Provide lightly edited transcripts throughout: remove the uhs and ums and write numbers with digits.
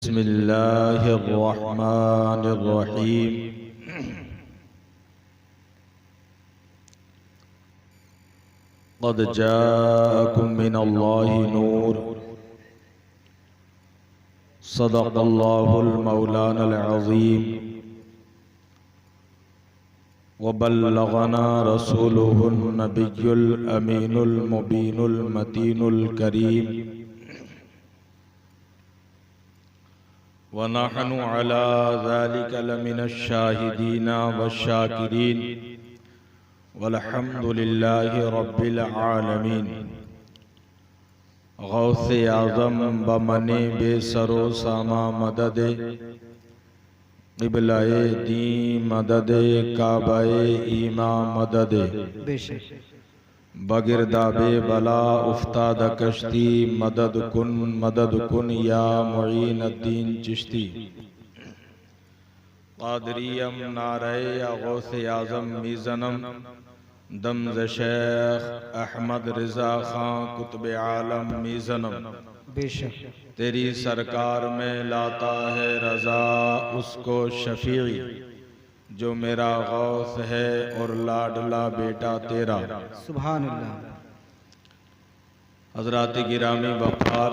बिस्मिल्लाहिर्रहमानिर्रहीम। क़द जाअकुम मिनल्लाहि नूर, सदक़ल्लाहुल मौलानल अज़ीम, व बल्लगना रसूलुहुन नबियुल अमीनुल मुबीनुल मतीनुल करीम, व नहनु अला ज़ालिका लमिनश शाहिदीन वश्शाकिरीन, वल्हम्दुलिल्लाहि रब्बिल आलमीन। गौसे आज़म बमने बेसरो सामा मददे, क़िबलाए दी मददे, काबाए ईमा मददे, बगिरदाबे बला उफ्ताद कश्ती, मदद कुन या मुईनुद्दीन चिश्ती। क़ादरियम नारे या गौसे आज़म मीज़नम, दमज़ शेख अहमद रिज़ा खां कुतुब आलम मीज़नम। बेशक तेरी सरकार में लाता है रज़ा उसको शफ़ीई, जो मेरा गौस है और लाडला बेटा तेरा। सुभान अल्लाह। हज़रात गिरामी वक़ार,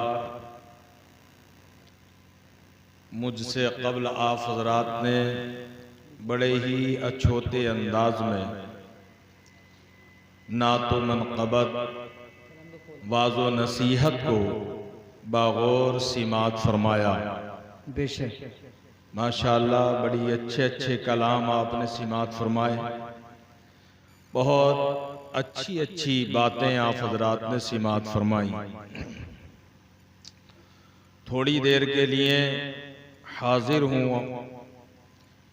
मुझसे क़ब्ल आप हज़रात ने बड़े ही अछूते अंदाज में नातो मनक़बत वाज़ो नसीहत को बागौर सिमात फरमाया। बेशक माशाअल्लाह, बड़ी अच्छे अच्छे कलाम आपने सिमात फरमाए। बहुत अच्छी अच्छी बातें आप हज़रात ने सिमात फरमाई। थोड़ी देर के लिए हाजिर हूँ।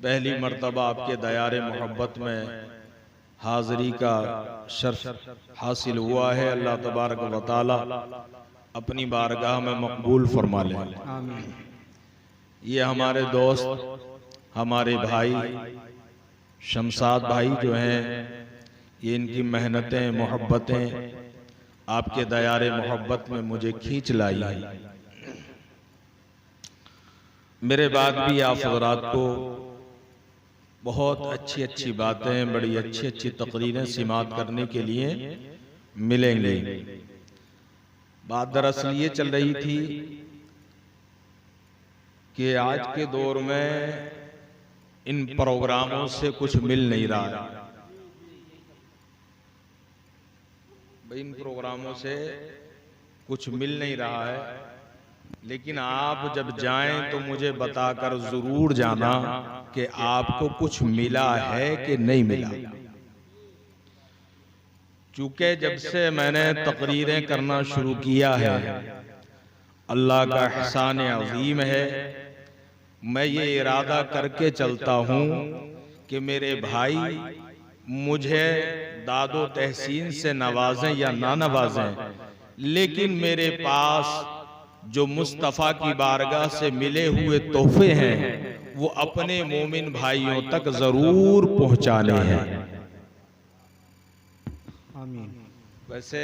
पहली मर्तबा आपके दयारे मोहब्बत में हाज़री का शर्फ हासिल हुआ है। अल्लाह तबारक व तआला अपनी बारगाह में मकबूल फरमा ले। आमीन। ये हमारे दोस्त, हमारे भाई शमसाद भाई जो हैं, ये इनकी मेहनतें मोहब्बतें आपके दयारे मोहब्बत में मुझे खींच लाई हैं। मेरे बाद भी आप हज़रात को बहुत अच्छी अच्छी बातें, बड़ी अच्छी अच्छी तकरीरें सिमात करने के लिए मिलेंगे। बात दरअसल ये चल रही थी कि आज के दौर में इन प्रोग्रामों से कुछ मिल नहीं रहा है। इन प्रोग्रामों से कुछ मिल नहीं रहा है, लेकिन आप जब जाएं तो मुझे बताकर जरूर जाना कि आपको कुछ मिला है कि नहीं मिला। चूंकि जब से मैंने तकरीरें करना शुरू किया है, अल्लाह का एहसान अज़ीम है, मैं ये इरादा करके चलता हूँ कि मेरे भाई मुझे दादो तहसीन से नवाजें या ना नवाजें, लेकिन मेरे पास जो मुस्तफ़ा की बारगाह से मिले हुए तोहफे हैं वो अपने मोमिन भाइयों तक जरूर पहुंचाने हैं। आमीन। वैसे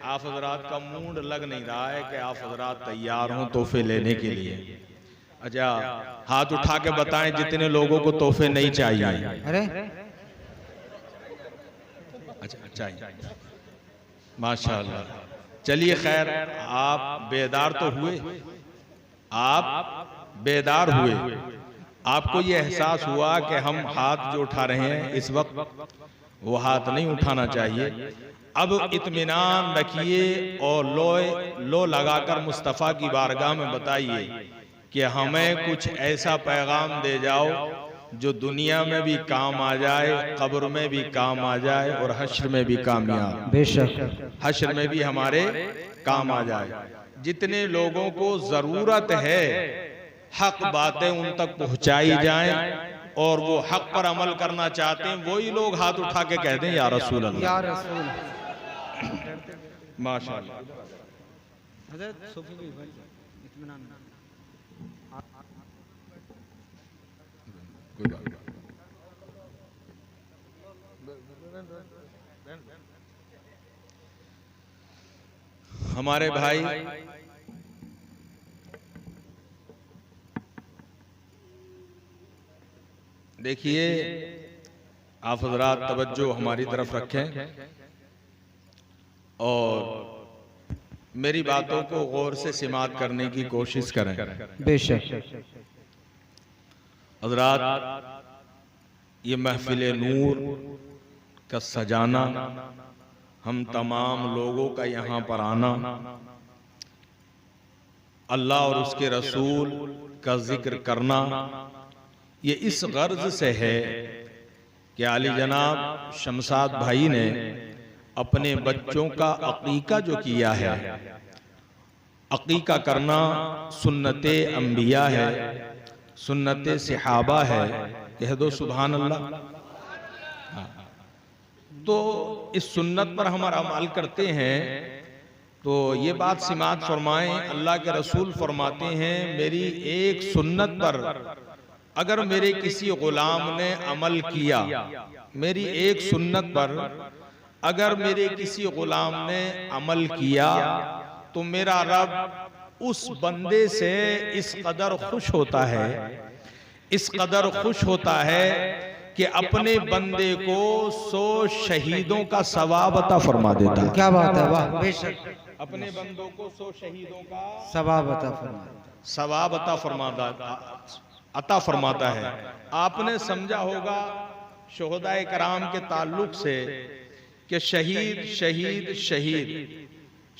आप हज़रात का मूड लग नहीं रहा है कि आप हज़रात तैयार हों तोहफे लेने के लिए। अच्छा, हाथ उठा के बताएं जितने लोगों को तोहफे नहीं चाहिए। अरे अच्छा, चाहिए। माशाअल्लाह। चलिए खैर, आप बेदार तो हुए, आप बेदार हुए। आपको ये एहसास हुआ कि हम हाथ जो उठा रहे हैं इस वक्त वो हाथ नहीं उठाना चाहिए। अब इत्मीनान रखिए और लो लगाकर मुस्तफ़ा की बारगाह में बताइए कि हमें कुछ ऐसा पैगाम दे जाओ जो दुनिया में भी काम आ जाए, कब्र में भी काम आ जाए और हश्र में भी कामयाब। बेशक हश्र में भी हमारे काम आ जाए। जितने लोगों को जरूरत है हक बातें उन तक पहुंचाई जाएं और वो हक पर अमल करना चाहते हैं, वही लोग हाथ उठा के कह दें या रसूल अल्लाह। या रसूल। माशाअल्लाह। हज़रत सूफी भी इत्मीनान। कोई बात नहीं। हमारे भाई देखिए, आप हजरात तवज्जो हमारी तरफ रखें और मेरी बातों को गौर से सिमात करने की कोशिश करें। बेशक हजरात, ये महफिल नूर का सजाना, हम तमाम लोगों का यहाँ पर आना, अल्लाह और उसके रसूल का जिक्र करना, ये इस गर्ज से है कि आली जनाब शमशाद भाई ने अपने बच्चों का अकीका जो किया है, अकीका करना सुन्नते अंबिया है, सुन्नते सहाबा है, कह दो सुभान अल्लाह। तो इस सुन्नत पर हम अमल करते हैं तो ये बात सिमात फरमाएं, अल्लाह के रसूल फरमाते हैं, मेरी एक सुन्नत पर अगर मेरे किसी गुलाम ने अमल किया, मेरी एक सुन्नत पर अगर मेरे किसी गुलाम ने अमल किया तो मेरा रब उस बंदे से इस कदर खुश होता है, इस कदर खुश होता है कि अपने बंदे को 100 शहीदों का सवाब अता फरमा देता है। क्या बात है, वाह, बेशक अपने बंदों को 100 शहीदों का सवाब अता फरमा, सवाब अता फरमाता है। आपने समझा होगा शुहदाए कराम के ताल्लुक से कि शहीद शहीद शहीद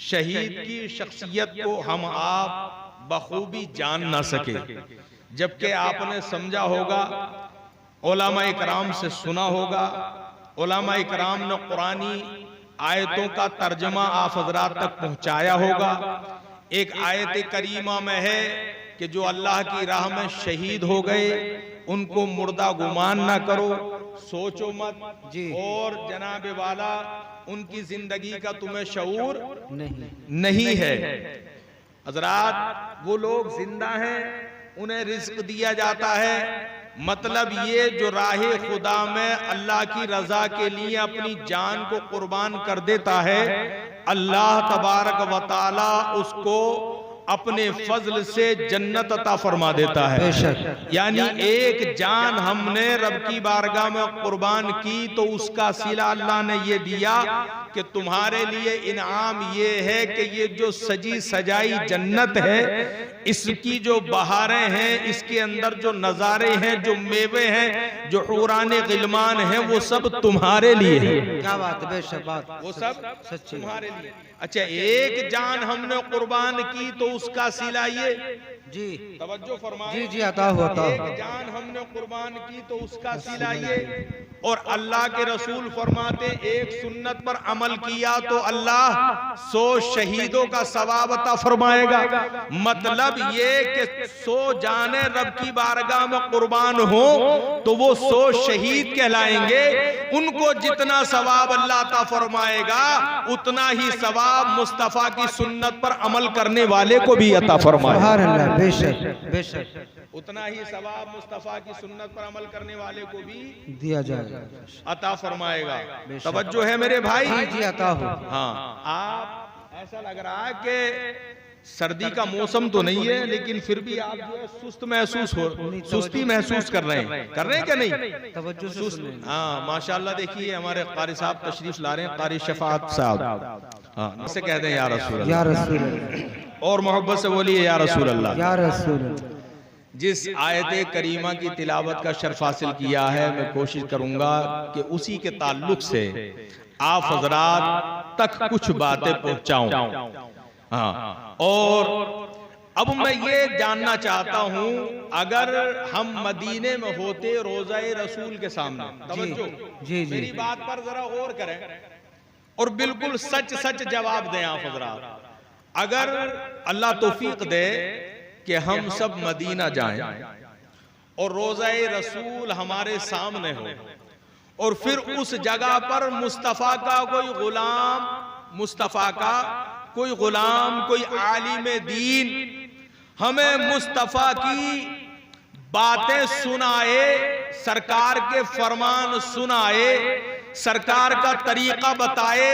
शहीद की शख्सियत को हम आप बखूबी जान ना सके, जबकि आपने समझा होगा, उलमा इकराम से सुना होगा, उलमा इकराम ने कुरानी आयतों का तर्जमा आप हजरात तक पहुंचाया होगा। एक आयत करीमा में है कि जो अल्लाह की राह में शहीद हो गए उनको मुर्दा गुमान ना करो, सोचो मत जी। और जनाबे वाला उनकी जिंदगी का तुम्हें शऊर नहीं है। हजरात, वो लोग जिंदा हैं, उन्हें रिज्क दिया जाता है, मतलब ये जो राहे खुदा में अल्लाह की रजा के लिए अपनी जान को कुर्बान कर देता है, अल्लाह तबारक व तआला उसको अपने फजल से जन्नत अता फरमा देता है। यानी एक जान हमने रब की बारगाह में कुर्बान की तो उसका सिला अल्लाह ने ये दिया कि तुम्हारे लिए इनाम ये है कि ये जो सजी सजाई जन्नत है, इसकी जो बहारें हैं, इसके अंदर जो नजारे हैं, जो मेवे हैं, जो हुराने गिलमान हैं, वो सब तुम्हारे लिए है। क्या बात है, बेशक बात, वो सब सच्ची तुम्हारे लिए। अच्छा, एक जान हमने कुर्बान की तो उसका सिला ये, जी, तवज्जो फरमाएं, जी जी, अता होता, एक जान हमने कुर्बान की तो उसका सिला ये। और अल्लाह के रसूल फरमाते, एक सुन्नत पर अमल किया तो अल्लाह 100 शहीदों का सवाब अता फरमाएगा। मतलब ये कि 100 जाने रब की बारगाह में कुर्बान हो तो वो 100 शहीद कहलाएंगे। उनको जितना सवाब अल्लाह अता फरमाएगा उतना ही सवाब मुस्तफा की सुन्नत पर अमल करने वाले को भी अता फरमाएगा। बेशक बेशक, उतना ही सवाब मुस्तफा की सुन्नत पर अमल करने वाले को भी दिया जाएगा, अता फरमाएगा। तवज्जो है मेरे भाई? जी जी, अता हो। हाँ, आप ऐसा लग रहा है कि सर्दी का मौसम तो नहीं है, लेकिन फिर भी आप जो है सुस्ती महसूस कर रहे हैं क्या नहीं? तवज्जो से सुनिए। हाँ, माशाल्लाह। देखिए, हमारे कारी साहब तशरीफ ला रहे हैं, कारी शफात साहब। हाँ, इसे कहते हैं या रसूल अल्लाह, या रसूल अल्लाह, और मोहब्बत से बोलिए या रसूल अल्लाह। या रसूल अल्लाह। जिस आयत करीमा की तिलावत का शर्फ हासिल किया है, मैं कोशिश करूंगा कि उसी के ताल्लुक से आप हजरात तक कुछ बातें पहुंचाऊं। हाँ, और अब मैं ये जानना चाहता हूं, अगर हम मदीने में होते रोज़ाए रसूल के सामने, तवज्जो, जी जी, मेरी बात पर जरा गौर करें और बिल्कुल सच सच जवाब दें आप हजरात। अगर अल्लाह तौफीक दे कि हम सब मदीना जाएं और रोज़ाए रसूल हमारे सामने हो, और फिर उस जगह पर मुस्तफ़ा का कोई गुलाम, मुस्तफ़ा का कोई गुलाम, कोई आलिम दीन हमें मुस्तफ़ा की बातें सुनाए, सरकार के फरमान सुनाए, सरकार का तरीका बताए,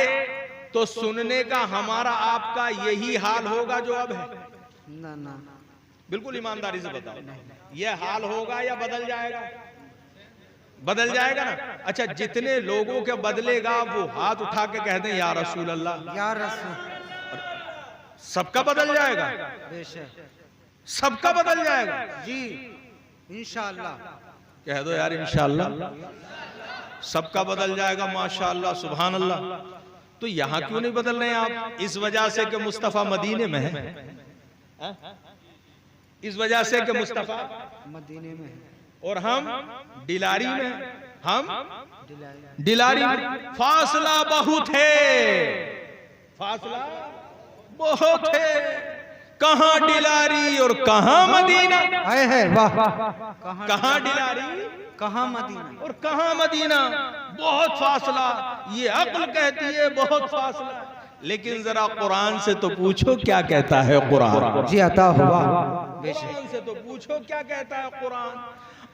तो सुनने का हमारा आपका यही हाल होगा जो अब है? ना ना, बिल्कुल ईमानदारी से बताओ, यह हाल होगा या बदल जाएगा? बदल जाएगा ना। अच्छा, जितने लोगों के बदलेगा वो हाथ उठा के कह दें या रसूल अल्लाह, या रसूल, सबका बदल जाएगा, बेशक सबका बदल जाएगा जी, इंशाअल्लाह। कह दो यार इंशाअल्लाह सबका बदल जाएगा। माशाअल्लाह, सुभान अल्लाह। तो यहां क्यों नहीं बदल रहे आप? इस वजह से कि मुस्तफा मदीने में है, इस वजह से कि मुस्तफा मदीने में है और हम डिलारी में, हम दिलाई। डिलारी में। फासला बहुत है, फासला बहुत है। कहां डिलारी और कहां मदीना, आए है वाह, कहां डिलारी कहाँ मदीना, और कहां मदीना, बहुत फासला। ये अक्ल कहती है बहुत फासला। लेकिन जरा कुरान से तो पूछो क्या कहता है कुरान, जी अता हुआ, बेशक कुरान से तो पूछो क्या कहता है कुरान।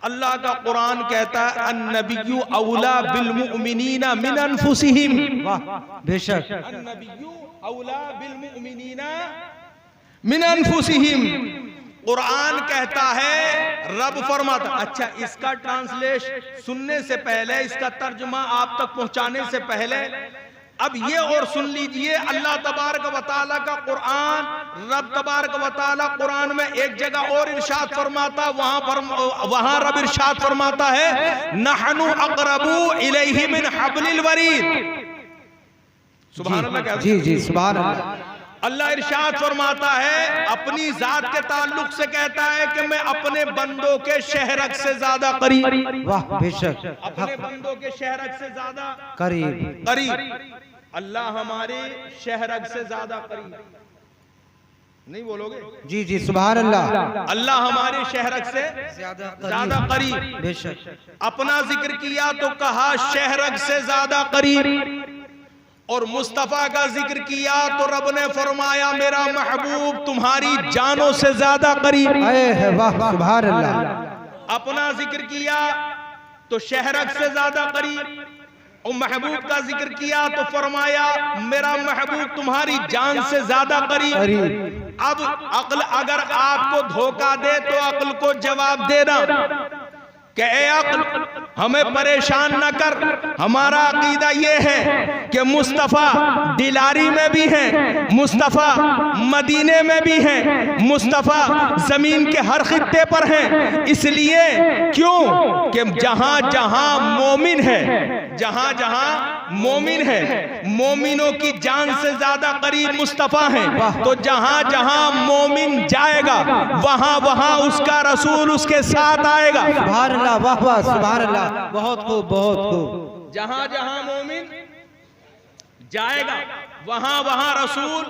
अल्लाह का कुरान कहता है अन्नबिय्यु औला बिल मुमिनीना मिन अनफुसिहिम, वाह, बेशक अन्नबिय्यु औला बिल मुमिनीना मिन अनफुसिहिम। कुरान कहता है, रब फरमाता। अच्छा, इसका ट्रांसलेशन सुनने से पहले, इसका तर्जुमा आप तक पहुंचाने से पहले अब ये और सुन लीजिए, अल्लाह तबारक व तआला का कुरान, रब तबारक व तआला कुरान में एक जगह और इरशाद फरमाता, वहां रब इरशाद फरमाता है नहनु अक़रबू इलैहि मिन हब्लिल वरीद। सुभान अल्लाह। जी जी, सुभान अल्लाह। अल्लाह इरशाद फरमाता है, अपनी जात के ताल्लुक से कहता है कि मैं अपने बंदों के शहरक से ज्यादा करीब, वाह, बेशक अपने बंदों के शहरक से ज्यादा करीब, करीब। अल्लाह हमारे शहरक से ज्यादा करीब, नहीं बोलोगे? जी जी, सुभान अल्लाह। अल्लाह हमारे शहरक से ज्यादा करीब। बेशक अपना जिक्र किया तो कहा शहरक से ज्यादा करीब, और मुस्तफा का जिक्र किया तो रब ने फरमाया मेरा महबूब तुम्हारी जानों से ज्यादा करीब। आए है वाह, सुभान अल्लाह। अपना जिक्र किया तो शहरक से ज्यादा करीब, और महबूब का जिक्र किया तो फरमाया मेरा महबूब तुम्हारी जान से ज्यादा करीब। अब अक्ल अगर आपको धोखा दे तो अक्ल को जवाब देना कि ए अक्ल हमें परेशान न कर। हमारा अकीदा ये है कि मुस्तफ़ा डिलारी में भी है, मुस्तफ़ा मदीने में भी है, मुस्तफ़ा जमीन के हर खित्ते पर है। इसलिए क्यों कि जहां जहां मोमिन है, जहां जहां मोमिन है, मोमिनों की जान से ज्यादा करीब मुस्तफ़ा है। तो जहां जहां मोमिन जाएगा वहां वहां उसका रसूल उसके साथ आएगा। सुभान अल्लाह, वाह वाह, सुभान अल्लाह, बहुत खूब, बहुत खूब। जहां जहां मोमिन जाएगा वहां वहां रसूल,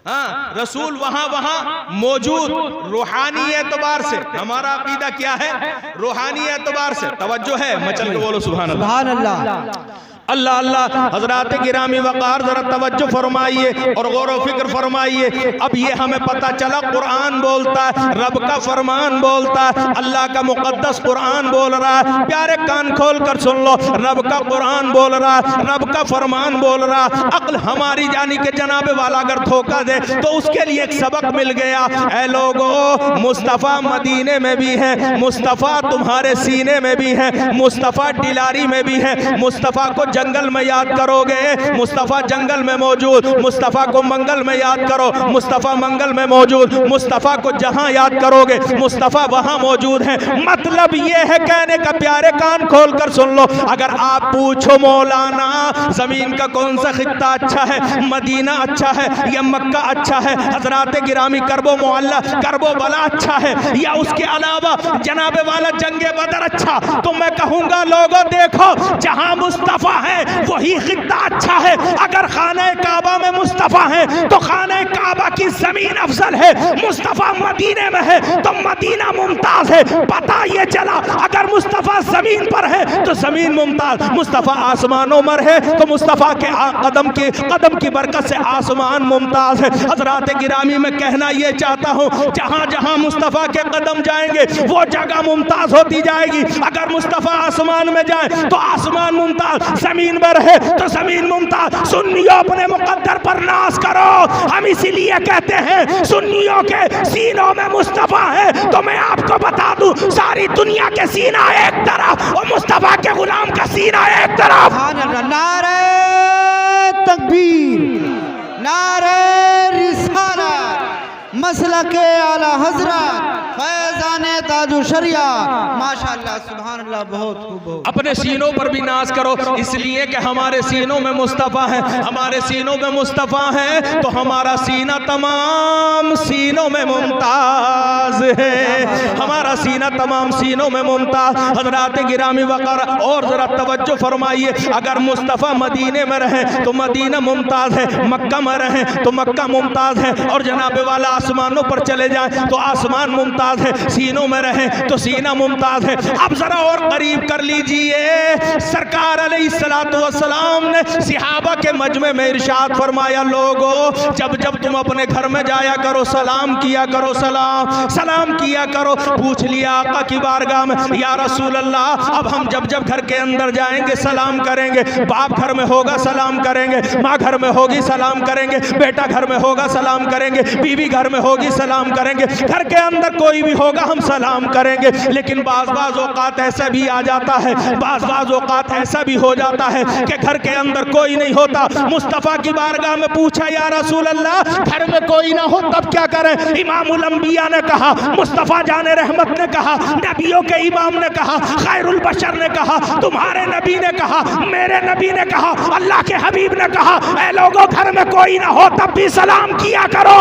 हाँ रसूल वहां वहां मौजूद। रूहानी एतबार से हमारा अकीदा क्या है? रूहानी एतबार से तवज्जो है, मचल के बोलो सुभान अल्लाह, सुभान अल्लाह। अल्लाह अल्लाह। हजरात गिरामी वकार जरा तवज्जो फरमाइए और गौर व फिक्र फरमाइए। अब ये हमें पता चला कुरान बोलता है, रब का फरमान बोलता है, अल्लाह का मुकद्दस कुरान बोल रहा है। प्यारे कान खोल कर सुन लो, रब का कुरान बोल रहा है, रब का फरमान बोल रहा है। अक्ल हमारी जानी के जनाबे वाला अगर धोखा दे तो उसके लिए एक सबक मिल गया। ऐ लोगों, मुस्तफ़ा मदीने में भी है, मुस्तफ़ा तुम्हारे सीने में भी है, मुस्तफ़ा डिलारी में भी है। मुस्तफ़ा को जंगल में याद करोगे, मुस्तफ़ा जंगल में मौजूद। मुस्तफ़ा को मंगल में याद करो, मुस्तफ़ा मंगल में मौजूद। मुस्तफ़ा को जहां याद करोगे मुस्तफ़ा वहां मौजूद है। मतलब ये है कहने का, प्यारे कान खोल कर सुन लो, अगर आप पूछो मौलाना जमीन का कौन सा खित्ता अच्छा है, मदीना अच्छा है या मक्का अच्छा है, हजरात गिरामी करबो मोहल्ला करबो बला अच्छा है, या उसके अलावा जनाबे वाला जंगे बदर अच्छा, तो मैं कहूंगा लोगों देखो जहां मुस्तफ़ा है वही खित्ता अच्छा है। अगर खाने काबा में मुस्तफ़ा है तो खाने काबा की जमीन अफजल है। मुस्तफ़ा मदीने में है तो मदीना मुमताज है। पता ये चला, अगर मुस्तफ़ा जमीन पर है तो जमीन मुमताज, मुस्तफ़ा आसमानों पर है तो मुस्तफ़ा के कदम की बरकत से आसमान मुमताज है। हजरात गिरामी में कहना ये चाहता हूँ, जहां जहां मुस्तफ़ा के कदम जाएंगे वो जगह मुमताज होती जाएगी। अगर मुस्तफ़ा आसमान में जाए तो आसमान मुमताज, जमीन पर है तो जमीन मुमताज। सुन्नियों अपने मुकद्दर पर नाज करो। हम इसीलिए कहते हैं सुन्नियों के सीनों में मुस्तफ़ा है। तो मैं आपको बता दूं, सारी दुनिया के सीना एक तरफ और मुस्तफा के गुलाम का सीना एक तरफ। नारे तकबीर, नारे रिसालत, मसलके आला हजरत फैजाने ताजु शरिया। माशाअल्लाह, सुभान अल्लाह, बहुत खूब। अपने सीनों पर भी नाज करो, इसलिए कि हमारे सीनों में मुस्तफ़ा है, हमारे सीनों में मुस्तफ़ा है, तो हमारा सीना तमाम सीनों में मुमताज है, हमारा सीना तमाम सीनों में मुमताज। हजरात गिरामी वक़ार, और जरा तवज्जो फरमाइए, अगर मुस्तफ़ा मदीने में रहे तो मदीना मुमताज है, मक्का में रहे तो मक्का मुमताज है, और जनाब वाला आसमानों पर चले जाए तो आसमान मुमताज है, सीनों में रहे तो सीना मुमताज है। अब जरा और करीब कर लीजिए, सरकार अलैहिस्सलातु वस्सलाम ने सहाबा के मजमे में इरशाद फरमाया, लोगों जब जब तुम अपने घर में जाया करो सलाम किया करो, सलाम किया करो। पूछ लिया आका की बारगाह में, या रसूल अल्लाह, अब हम जब जब घर के अंदर जाएंगे सलाम करेंगे, बाप घर में होगा सलाम करेंगे, माँ घर में होगी सलाम करेंगे, बेटा घर में होगा सलाम करेंगे, बीवी घर में होगी सलाम करेंगे, घर के अंदर कोई भी होगा हम सलाम करेंगे। लेकिन बाज़ औक़ात ऐसा भी आ जाता है, बाज़ औक़ात ऐसा भी हो जाता है कि घर के अंदर कोई नहीं होता। मुस्तफ़ा की बारगाह में पूछा, या रसूल अल्लाह, घर में कोई ना हो तब क्या करें? इमामुल अंबिया ने कहा, मुस्तफ़ा जाने रहमत ने कहा, नबियों के इमाम ने कहा, खैरुल बशर ने कहा, तुम्हारे नबी ने कहा, मेरे नबी ने कहा, अल्लाह के हबीब ने कहा, ऐ लोगों घर में कोई ना हो तब भी सलाम किया करो।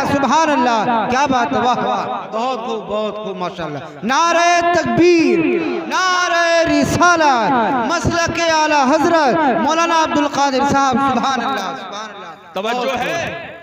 सुभान अल्लाह, क्या बात है, वाह वाह, बहुत खूब, बहुत खूब, माशाअल्लाह। नारे तकबीर, नारे रिसालत, मसलके आला हजरत मौलाना अब्दुल कादिर साहब, सुभान अल्लाह, सुभान अल्लाह। तवज्जो है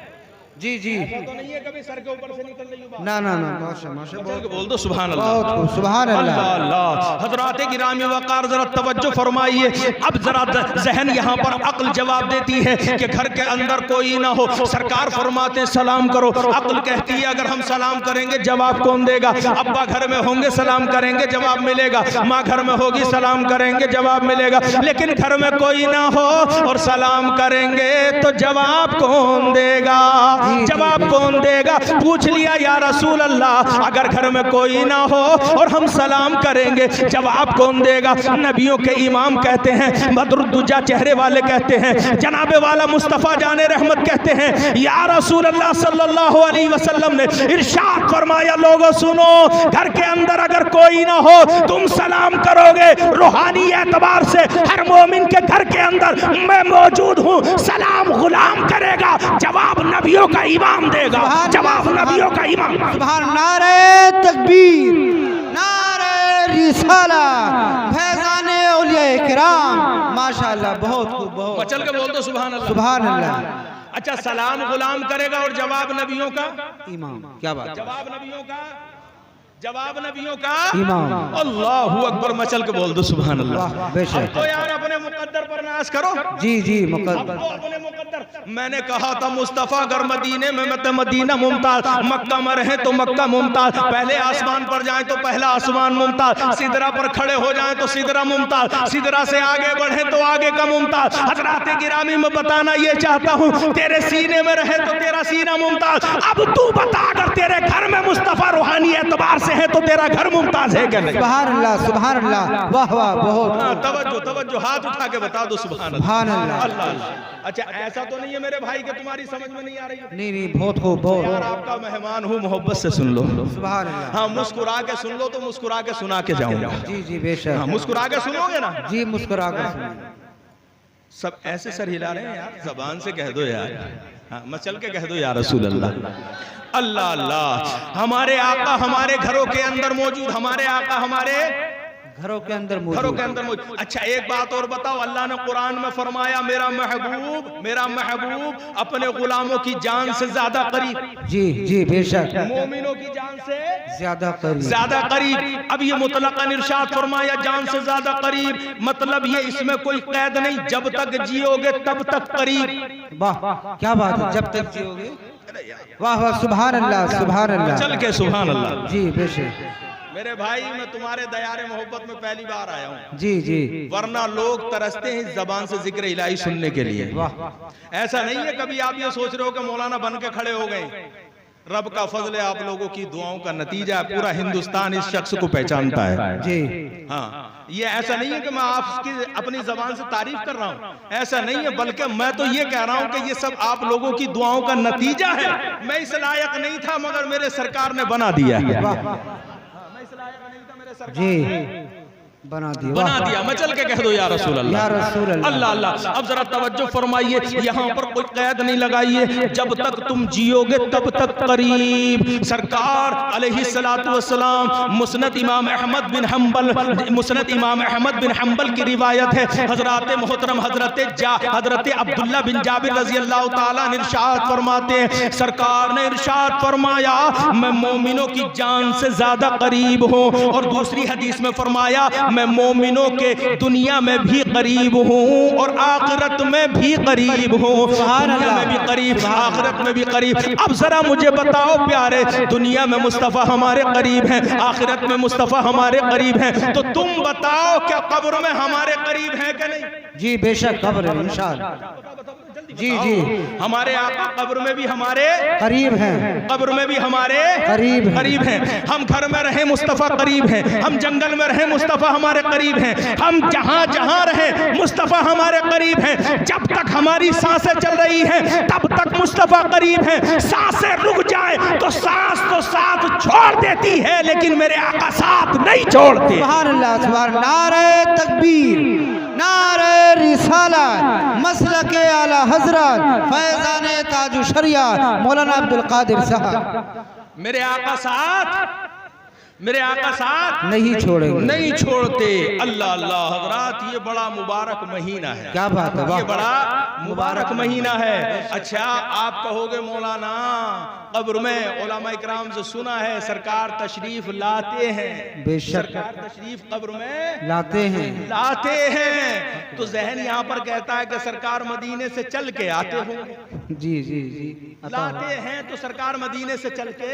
जी जी, तो नहीं है कभी सर के ऊपर से निकल रही हो ना ना ना, माशाअल्लाह, बोल दो सुभान अल्लाह, बहुत खूब, सुभान अल्लाह। अल्लाह। हजरात गिरामी वक़ार, जरा तवज्जो फरमाइए। अब जरा जहन यहाँ पर अक्ल जवाब देती है कि घर के अंदर कोई ना हो, सरकार फरमाते हैं सलाम करो, अक्ल कहती है अगर हम सलाम करेंगे जवाब कौन देगा? अब्बा घर में होंगे सलाम करेंगे जवाब मिलेगा, माँ घर में होगी सलाम करेंगे जवाब मिलेगा। लेकिन घर में कोई ना हो और सलाम करेंगे तो जवाब कौन देगा? जवाब कौन देगा? पूछ लिया, या रसूल अल्लाह, अगर घर में कोई ना हो और हम सलाम करेंगे जवाब कौन देगा? नबियों के इमाम कहते हैं, बदरुद्दुजा चेहरे वाले कहते हैं, जनाबे वाला मुस्तफ़ा जाने रहमत कहते हैं, या रसूल अल्लाह सल्लल्लाहु अलैहि वसल्लम ने इरशाद फरमाया, लोगों सुनो, घर के अंदर अगर कोई ना हो तुम सलाम करोगे, रूहानी एतबार से हर मोमिन के घर के अंदर मैं मौजूद हूँ, सलाम गुलाम करेगा, जवाब नबियों का इमाम देगा, जवाब नबियों का इमाम। सुभान, नारे तकबीर, नारे रिसालत, फैज़ाने औलिया किराम, माशाअल्लाह, बहुत खूब, बहुत। मचल के बोल दो सुभान अल्लाह, सुभान अल्लाह। अच्छा, सलाम गुलाम करेगा और जवाब नबियों का इमाम, क्या बात, जवाब नबियों का, जवाब नबियों का इमाम। अल्लाहू अकबर, मचल के बोल दो सुभान अल्लाह। बेशक। तो यार अपने मुकद्दर पर नाज करो। जी जी, अब मुकद्दर, तो अपने मुकद्दर, मैंने कहा था मुस्तफ़ा अगर मदीने में मत मदीना मुमताज, मक्का में रहे तो मक्का मुमताज, पहले आसमान पर जाए तो पहला आसमान मुमताज, सिदरा पर खड़े हो जाए तो सिदरा मुमताज, सिदरा से आगे बढ़े तो आगे का मुमताज। हजरात गिरामी में बताना ये चाहता हूँ, तेरे सीने में रहे तो तेरा सीना मुमताज। अब तू बता, अगर तेरे घर में मुस्तफ़ा रूहानी एतबार से है तो तेरा घर मुमताज है क्या नहीं? सुभान अल्लाह, सुभान अल्लाह, वाह वाह, बहुत। तवज्जो तवज्जो, हाथ उठा के बता दो सुभान सुभान अल्लाह, अल्लाह। अल्लाह। अच्छा, ऐसा तो नहीं है मेरे भाई के तुम्हारी समझ में नहीं आ रही? नहीं नहीं, बहुत खूब, बहुत। यार आपका मेहमान हूँ, मोहब्बत से सुन लो। सुभान अल्लाह। हाँ, मुस्कुरा के सुन लो तो मुस्कुरा के सुना के जाऊंगा। जी जी, बेशक। हाँ, मुस्कुरा के सुनोगे ना? जी, मुस्कुरा कर सुनिए। सब ऐसे सर हिला रहे हैं यार, जबान से कह दो यार, हाँ, मचल के कह दो या रसूल अल्लाह। अल्लाह अल्लाह, हमारे आका हमारे घरों के अंदर मौजूद, हमारे आका हमारे घरों के अंदर मौजूद। अच्छा, एक बात और बताओ, अल्लाह ने कुरान में फरमाया, मेरा महबूब अपने गुलामों की जान से ज्यादा करीब। जी जी, बेशक, मोमिनों की जान से ज्यादा करीब। अब ये मुतलकन इरशाद फरमाया, जान से ज्यादा करीब, मतलब ये इसमें कोई कैद नहीं, जब तक जियोगे तब तक करीब। वाह, क्या बात है, जब तक जियोगे, वाह वाह, सुभान अल्लाह, सुभान अल्लाह। चल के सुभान अल्लाह। जी, बेशक। मेरे भाई, मैं तुम्हारे दयारे मोहब्बत में पहली बार आया हूँ। जी जी, वरना लोग तरसते हैं इस जबान से जिक्र इलाही सुनने के लिए। वाह, ऐसा नहीं है कभी आप ये सोच रहे हो कि मौलाना बन के खड़े हो गए, रब का फजल है, आप लोगों की दुआओं का नतीजा है। पूरा हिंदुस्तान इस शख्स को पहचानता है जी। हाँ, ये ऐसा नहीं है कि मैं आपकी अपनी जबान से तारीफ कर रहा हूँ, ऐसा नहीं है, बल्कि मैं तो ये कह रहा हूँ कि ये सब आप लोगों की दुआओं का नतीजा है। मैं इस लायक नहीं था मगर मेरे सरकार ने बना दिया है। मैं इस लायक नहीं था, मेरे सरकार जी बना दिया। मैं चल के कह दो या रसूल अल्लाह, या रसूल अल्लाह अल्लाह। अब जरा तवज्जो फरमाइए, यहाँ पर कोई कैद नहीं लगाइए। जब तक तुम जियोगे तब तक करीब। सरकार अलैहिस्सलातु वस्सलाम, मुस्नद इमाम अहमद बिन हम्बल की रिवायत है, हजरत मोहतरम हजरत अब्दुल्ला बिन जाबिर रजी अल्लाह ताला ने इरशाद फरमाते हैं, सरकार ने इरशाद फरमाया मैं मोमिनों की जान से ज्यादा करीब हूँ। और दूसरी हदीस में फरमाया मैं मोमिनों के दुनिया में भी करीब हूँ और आखिरत में भी करीब हूँ। दुनिया में भी करीब, आखिरत में भी करीब। अब जरा मुझे बताओ प्यारे, दुनिया में मुस्तफ़ा हमारे करीब हैं, आखिरत में मुस्तफ़ा हमारे करीब हैं, तो तुम बताओ क्या कब्र में हमारे करीब हैं कि नहीं? जी बेशक कब्र है इंशाअल्लाह। जी जी, हमारे आका कब्र में भी हमारे करीब हैं, कब्र में भी हमारे करीब हैं। हम घर में रहे मुस्तफ़ा करीब हैं, हम जंगल में रहे मुस्तफ़ा हमारे करीब हैं, हम जहां जहां रहे मुस्तफ़ा हमारे करीब हैं। जब तक हमारी सांसें चल रही हैं तब तक मुस्तफ़ा करीब हैं। सांसें रुक जाए तो सांस तो साथ छोड़ देती है, लेकिन मेरे आका साथ नहीं छोड़ते। सुभान अल्लाह, सुभान। नारे तकबीर, नारे रिसालत, मसलके आला हजरत फैजान ताजु शरिया मौलाना अब्दुल कादिर साहब। मेरे आका साथ नहीं छोड़ेंगे, नहीं छोड़ते। अल्लाह अल्लाह। हजरात, ये बड़ा मुबारक महीना है। क्या बात है, ये बड़ा मुबारक महीना है। अच्छा, आप कहोगे मौलाना कब्र में उलमा इकराम से सुना है सरकार तशरीफ लाते हैं। बेशक सरकार तशरीफ कब्र में लाते हैं। तो जहन यहाँ पर कहता है कि सरकार मदीने से चल के आते होंगे। जी जी जी, लाते हैं तो सरकार मदीने से चल के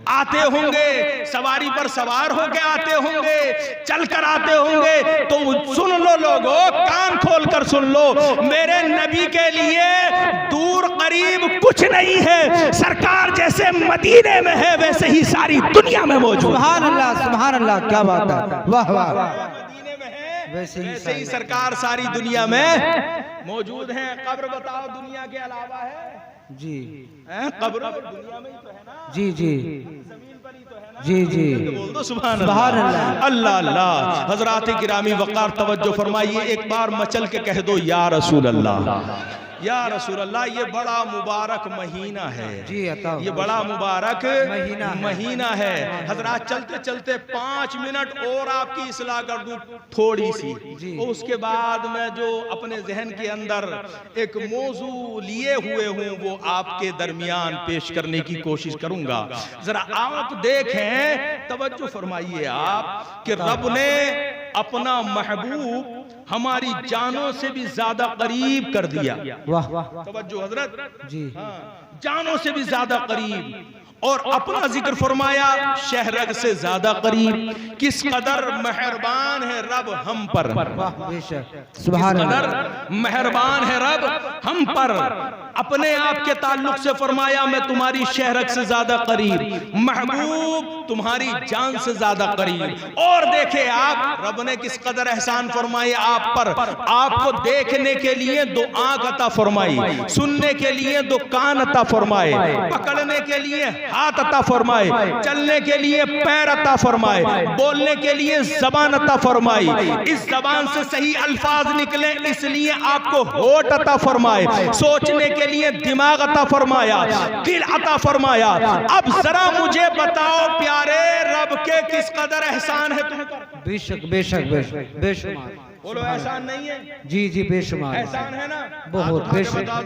आते होंगे, सवारी पर सवार होके आते होंगे, चलकर आते होंगे। तो सुन लो लोगों, कान खोल कर सुन लो, मेरे नबी के लिए दूर करीब कुछ नहीं है। सरकार जैसे मदीने में है वैसे ही सारी दुनिया में मौजूद। सुभान अल्लाह, सुभान अल्लाह, क्या बात है, वाह वाह। मदीने में है वैसे ही सरकार सारी दुनिया में मौजूद है। कब्र बताओ दुनिया के अलावा है? जी, कब्र दुनिया में ही तो है ना। जी जी, जमीन पर ही तो है ना। जी जी, बोल दो सुभान अल्लाह, अल्लाह अल्लाह। हजरात गिरामी वक़ार तवज्जो फरमाइए, एक बार मचल के कह दो या रसूल अल्लाह, या रसूल अल्लाह। ये बड़ा मुबारक महीना है जी, ये बड़ा मुबारक महीना है। हजरात, चलते चलते 5 मिनट और आपकी इस्लाह कर दूं थोड़ी सी, उसके बाद मैं जो अपने जहन के अंदर एक मौजू लिए हुए हूं वो आपके दरमियान पेश करने की कोशिश करूंगा। जरा आप देखें, तवज्जो फरमाइए आप कि रब ने अपना महबूब हमारी जानों से भी ज्यादा करीब कर दिया। वाह, तवज्जो हजरत जी, जानों से भी ज्यादा करीब। और अपना जिक्र फरमाया शहरग से ज्यादा करीब। किस कदर मेहरबान है रब हम पर, सुभान अल्लाह, मेहरबान है रब हम पर। अपने आप के ताल्लुक से फरमाया मैं तुम्हारी शहरग से ज्यादा करीब, महबूब तुम्हारी जान से ज्यादा करीब। और देखे आप रब ने किस कदर एहसान फरमाए आप पर। आपको देखने के लिए 2 आंख अता फरमाई, सुनने के लिए 2 कान अता फरमाए, पकड़ने के लिए हाथ अता फरमाए, चलने के लिए पैर अता फरमाए, बोलने के लिए जबान अता फरमाई। इस जबान से सही अल्फाज निकले इसलिए आपको होठ अता फरमाए, सोचने के लिए दिमाग अता फरमाया, दिल अता फरमाया। अब जरा मुझे बताओ प्यारे, रब के किस कदर एहसान है तुम पर? बेशक बेशक बेशक, बेशुमार। बोलो एहसान नहीं है? जी जी, बेशुमार एहसान है ना। बहुत, बेशुमार।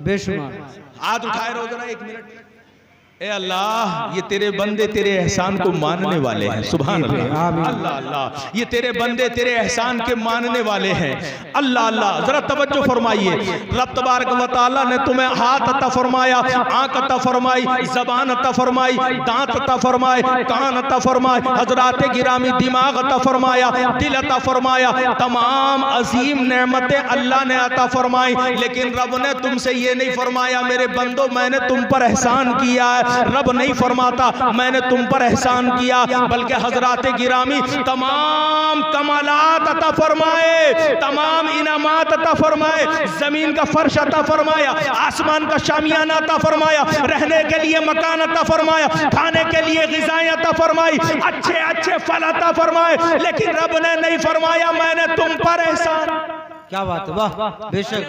बेशुमार। हाथ उठाए रहो जरा 1 मिनट। ए अल्लाह, ये तेरे बंदे तेरे एहसान को मानने वाले हैं। सुभान अल्लाह, अल्लाह अल्लाह, ये तेरे बंदे तेरे एहसान के मानने वाले हैं। अल्लाह अल्लाह, जरा तवज्जो फरमाइए। रब तबारक व तआला ने तुम्हें हाथ अता फरमाया, आंख अता फरमाई, जबान अता फरमाई, दांत अता फरमाए, कान अता फरमाए, हजरात गिरामी दिमाग अता फरमाया, दिल अता फरमाया, तमाम अजीम नेमतें अल्लाह ने अता फरमाई। लेकिन रब ने तुमसे ये नहीं फरमाया मेरे बंदो मैंने तुम पर एहसान किया है। रब नहीं फरमाता मैंने तुम पर एहसान किया, बल्कि हजरात गिरामी तमाम कमालात अता फरमाए, तमाम इनामात अता फरमाए, जमीन का फर्श अता फरमाया, आसमान का शामियाना अता फरमाया, रहने के लिए मकान अता फरमाया, खाने के लिए गिज़ाएं अता फरमाई, अच्छे अच्छे फल अता फरमाए। लेकिन रब ने नहीं फरमाया मैंने तुम पर एहसान। क्या बात है, वाह, बेशक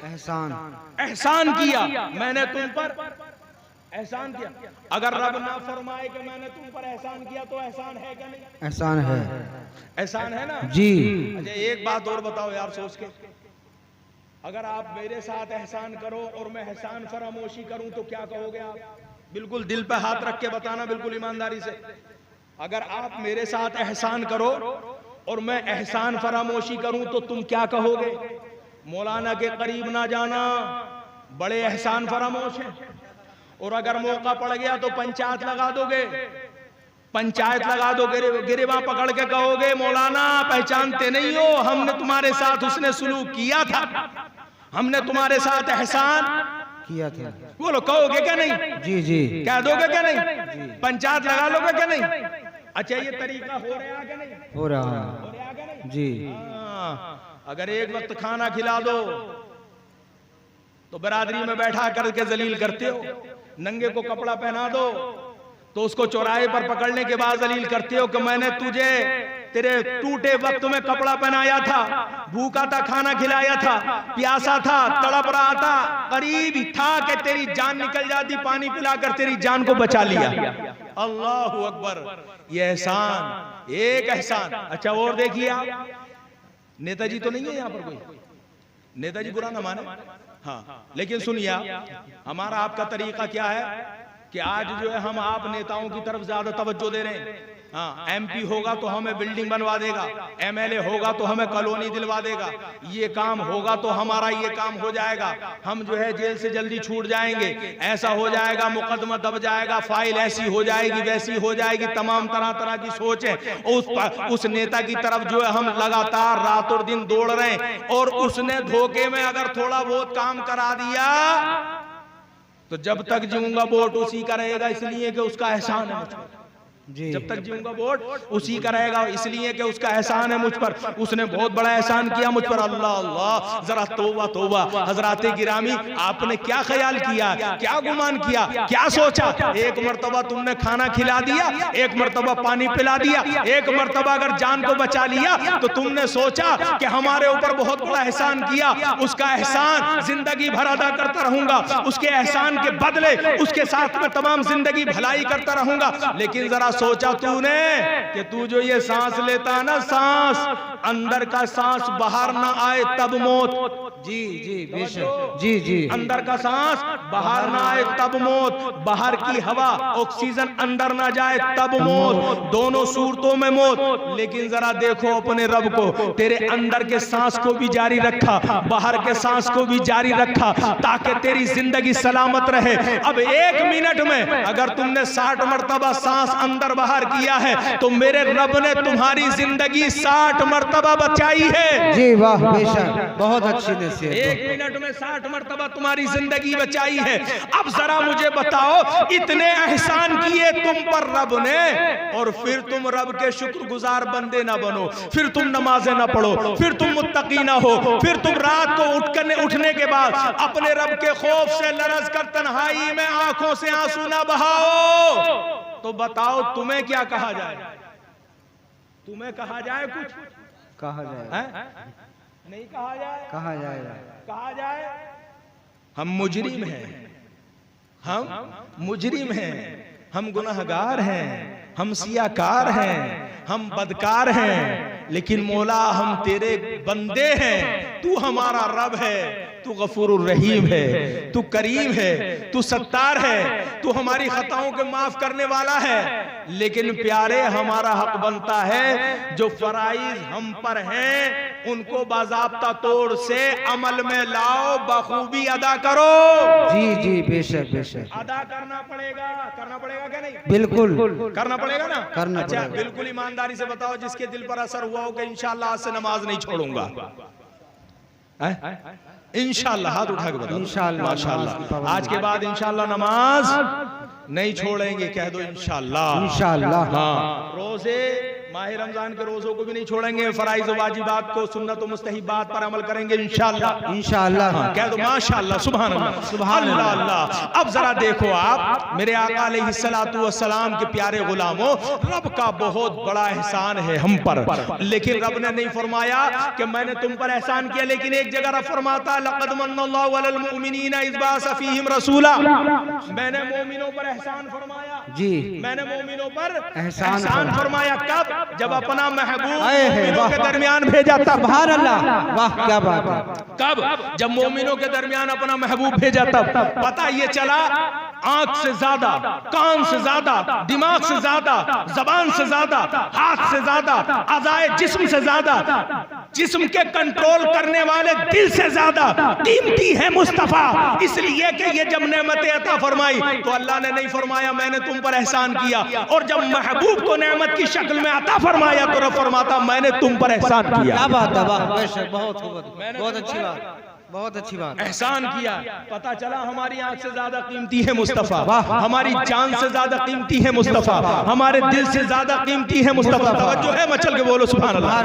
एहसान, एहसान किया, मैंने तुम पर एहसान किया। अगर रब ना फरमाए कि मैंने तुम पर एहसान किया तो एहसान है क्या नहीं? एहसान है, एहसान है ना जी। अच्छा एक बात और बताओ यार सोच के, अगर आप मेरे साथ एहसान करो और मैं एहसान फरामोशी करूं तो क्या कहोगे आप? बिल्कुल दिल पे हाथ रख के बताना, बिल्कुल ईमानदारी से। अगर आप मेरे साथ एहसान करो और मैं एहसान फरामोशी करूं तो तुम क्या कहोगे? मौलाना के करीब ना जाना, बड़े एहसान फरामोश हैं। और अगर मौका पड़ गया तो पंचायत लगा दोगे, पंचायत लगा दो, गिरेबां पकड़ के कहोगे मौलाना पहचानते नहीं हो, हमने तुम्हारे साथ उसने सुलूक किया था, हमने तुम्हारे साथ एहसान किया था। बोलो कहोगे क्या नहीं? जी जी, कह दोगे क्या नहीं? पंचायत लगा लोगे क्या नहीं? अच्छा ये तरीका हो रहा है क्या नहीं? हो रहा है, हो रहा है क्या नहीं? जी। अगर एक वक्त खाना खिला दो तो बरादरी में बैठा करके जलील करते हो, नंगे को कपड़ा पहना दो तो उसको चौराहे पर पकड़ने के बाद जलील करते हो कि मैंने तुझे तेरे टूटे वक्त में कपड़ा पहनाया था, भूखा था, खाना खिलाया था, प्यासा था, तड़प रहा था, करीब था कि तेरी जान निकल जाती, पानी पिलाकर तेरी जान को बचा लिया। अल्लाहू अकबर, ये एहसान, एक एहसान। अच्छा और देखिए आप, नेताजी तो नहीं है यहाँ पर कोई, नेताजी बुरा ना माने, हाँ, लेकिन सुनिए हमारा आपका तरीका क्या है कि आज जो है हम आप नेताओं की तरफ ज्यादा तवज्जो दे रहे हैं। हाँ, एमपी होगा तो हमें बिल्डिंग बनवा देगा, एमएलए होगा तो हमें कॉलोनी दिलवा देगा, ये काम होगा तो हमारा ये काम हो जाएगा, हम जो है जेल से जल्दी छूट जाएंगे, ऐसा हो जाएगा, मुकदमा दब जाएगा, फाइल ऐसी हो जाएगी, वैसी हो जाएगी, तमाम तरह तरह की सोच है। उस नेता की तरफ जो है हम लगातार रात और दिन दौड़ रहे हैं, और उसने धोखे में अगर थोड़ा बहुत काम करा दिया तो जब तक जीऊंगा वोट उसी का रहेगा, इसलिए कि उसका एहसान है मुझ पर। जी। जब तक जीऊंगा वोट उसी का रहेगा, इसलिए कि उसका एहसान है मुझ पर, उसने बहुत बड़ा एहसान किया मुझ पर। अल्लाह अल्लाह, जरा तौबा तौबा। हजराते गिरामी, आपने क्या ख्याल किया, क्या गुमान किया, क्या सोचा? एक मर्तबा तुमने खाना खिला दिया, एक मर्तबा पानी पिला दिया, एक मर्तबा अगर जान को बचा लिया तो तुमने सोचा कि हमारे ऊपर बहुत बड़ा एहसान किया, उसका एहसान जिंदगी भर अदा करता रहूंगा, उसके एहसान के बदले उसके साथ में तमाम जिंदगी भलाई करता रहूंगा। लेकिन जरा सोचा तूने कि तू जो ये सांस लेता ना, सांस अंदर का सांस बाहर ना आए तब मौत। जी जी बेशक, जी जी, अंदर का सांस बाहर ना आए तब मौत, बाहर की हवा ऑक्सीजन अंदर ना जाए तब मौत, दोनों सूरतों में मौत। लेकिन जरा देखो अपने रब को, तेरे अंदर के सांस को भी जारी रखा, बाहर के सांस को भी जारी रखा, ताकि तेरी जिंदगी सलामत रहे। अब एक मिनट में अगर तुमने 60 मरतबा सांस अंदर बाहर किया है तो मेरे रब ने तुम्हारी जिंदगी 60 मरतबा बचाई है। जी वाह, बेशक, बहुत अच्छी नसीहत। एक मिनट में 60 मरतबा तुम्हारी जिंदगी बचाई है। अब जरा मुझे बताओ, इतने एहसान किए तुम पर रब ने, और फिर तुम रब के शुक्रगुजार बंदे ना बनो, फिर तुम नमाजें ना पढ़ो, फिर तुम मुत्तकी ना हो, फिर तुम रात को उठने के बाद अपने रब के खौफ से लरज कर तन्हाई में आंखों से आंसू ना बहाओ, तो बताओ तुम्हें क्या कहा जाए? तुम्हें कहा जाए कुछ? कहा जाए है? नहीं कहा जाए? कहा जाएगा, कहा जाए हम मुजरिम हैं, हम मुजरिम हैं, हम गुनहगार हैं, हम सियाकार हैं, हम बदकार हैं, लेकिन मौला हम तेरे बंदे हैं, तू हमारा रब है, तू गफूरुर रहीम है, तू करीम है, तू सत्तार है, तू हमारी खताओं के माफ करने वाला है। लेकिन प्यारे हमारा हक बनता है जो फराइज हम पर हैं उनको बाज़ाब्ता तौर से अमल में लाओ, बखूबी अदा करो। जी जी बेशक बेशक अदा करना पड़ेगा क्या नहीं? बिल्कुल करना पड़ेगा ना? करना अच्छा पड़ेगा। बिल्कुल ईमानदारी से बताओ जिसके दिल पर असर हुआ हो कि इंशाअल्लाह आज से नमाज नहीं छोड़ूंगा। इंशाअल्लाह हाथ उठा के बताओ। इंशाअल्लाह माशाअल्लाह आज के बाद इंशाअल्लाह नमाज नहीं छोड़ेंगे, कह दो इंशाअल्लाह। इंशाअल्लाह। हाँ, रोजे माह रमजान के रोजों को भी नहीं छोड़ेंगे, फराइज वाजिबात को, सुन्नत और मुस्तहिबात पर अमल करेंगे इंशाअल्लाह। इंशाअल्लाह। हाँ, कह दो माशाअल्लाह, सुभान अल्लाह, सुभान अल्लाह। अब जरा देखो आप मेरे आका अलैहिस्सलातु वस्सलाम के प्यारे गुलामों, रब का बहुत बड़ा एहसान है हम पर। लेकिन रब ने नहीं फरमाया कि मैंने तुम पर एहसान किया, लेकिन एक जगह रब फरमाता लक़द मन्नल्लाहु अलल मुमिनीना इज़ बअसा फीहिम रसूला। मैंने मोमिनों पर एहसान फरमाया। जी मैंने मोमिनों पर एहसान फरमाया। कब? जब अपना महबूब आए हैं, मोमिनों के वाह। दरमियान भेजा तब। सुभान अल्लाह, वाह क्या बात है। कब? जब मोमिनों के दरमियान अपना महबूब भेजा तब। पता ये चला आंख से ज्यादा, कान से ज्यादा, दिमाग से ज्यादा, जबान से ज्यादा, हाथ से ज्यादा, अज़ाए जिस्म से ज्यादा, जिस्म के कंट्रोल करने वाले दिल से ज्यादा कीमती है मुस्तफा। इसलिए कि ये जब नेमतें अता फरमाई तो अल्लाह ने नहीं फरमाया मैंने तुम पर एहसान किया, और जब महबूब को नेमत की शक्ल में अता फरमाया तो रब फरमाता मैंने तुम पर एहसान किया। क्या बात है, वाह बेशक, बहुत बहुत अच्छी बात, बहुत अच्छी बात। एहसान किया। पता चला हमारी आंख से ज्यादा कीमती है मुस्तफा, वाह। हमारी जान से ज्यादा कीमती है मुस्तफा, हमारे दिल से ज्यादा कीमती है मुस्तफा। तवज्जो है, मचल के बोलो सुभान अल्लाह।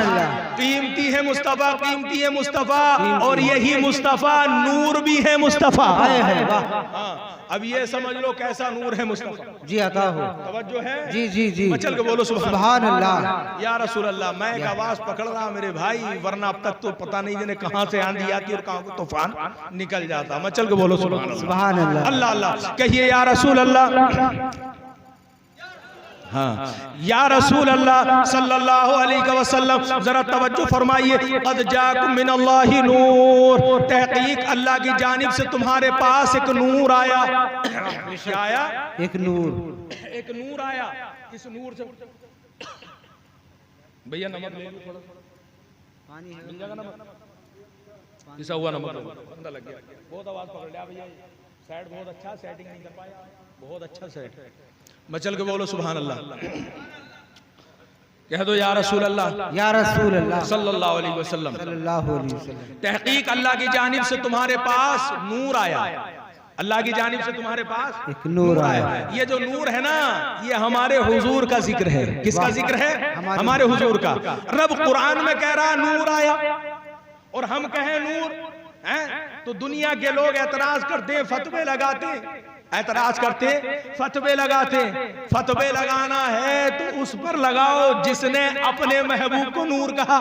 कीमती है मुस्तफा, कीमती है मुस्तफा, और यही मुस्तफा नूर भी है मुस्तफा। हाँ, अब ये समझ लो कैसा नूर है मुस्तफा। जी अता हो। तवज्जो है? जी जी जी, मचल के बोलो सुभान अल्लाह। या रसूल अल्लाह। मैं एक आवाज पकड़ रहा मेरे भाई, वरना अब तक तो पता नहीं जिन्हें कहां से आंधी आती और कहां तूफान निकल जाता। मचल के बोलो सुभान अल्लाह। सुभान अल्लाह। अल्लाह अल्लाह कहिए या रसूल अल्लाह। हाँ, या रसूल अल्लाह सल्लल्लाहु अलैहि वसल्लम जरा तवज्जो फरमाइए। क़द जाकुम मिनल्लाहि नूर, तहकीक अल्लाह की जानिब से तुम्हारे पास एक नूर आया। क्या आया? एक नूर, एक नूर आया। इस नूर से भैया नमक ले लो थोड़ा सा, पानी है, मिल जाएगा नमक, पिसा हुआ नमक अंदर लग गया। बहुत आवाज पकड़ लिया भैया, सेट बहुत अच्छा, सेटिंग नहीं कर पाया, बहुत अच्छा सेट। मचल के बोलो सुभान अल्लाह। कह दो या रसूल अल्लाह, या रसूल अल्लाह सल्लल्लाहु अलैहि वसल्लम। सल्लल्लाहु अलैहि वसल्लम। तहकीक अल्लाह की जानिब से तुम्हारे पास नूर आया। अल्लाह की जानिब से तुम्हारे पास एक नूर आया। ये जो नूर है ना, ये हमारे हुजूर का जिक्र है। किसका जिक्र है? हमारे हुजूर का। रब कुरान में कह रहा नूर आया, और हम कहें नूर है तो दुनिया के लोग एतराज करते, फतवे लगाते, ऐतराज करते, फतवे लगाते। फतवे लगाना है तो उस पर लगाओ जिसने अपने महबूब को नूर कहा।